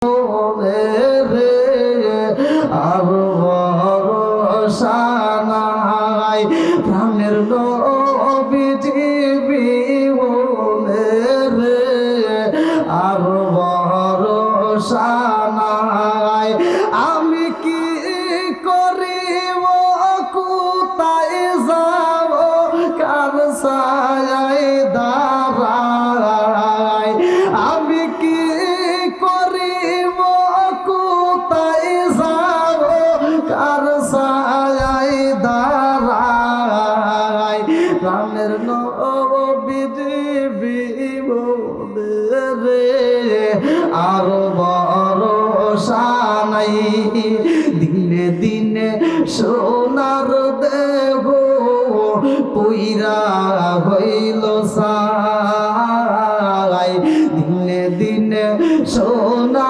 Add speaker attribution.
Speaker 1: রে আর ভরসা নাই প্রাণের নবীজি বিহনে রে আর ভরসা নাই আমি কি করিব কোথায় যাব কার ছায়ায় দাঁড়াই আমি কি করিব কোথায় যাব কার ছায়ায় দাঁড়াই প্রাণের নবীজি বিহনে রে আর ভরসা নাই দিনে দিনে সোনার দেহ পুইরা হইল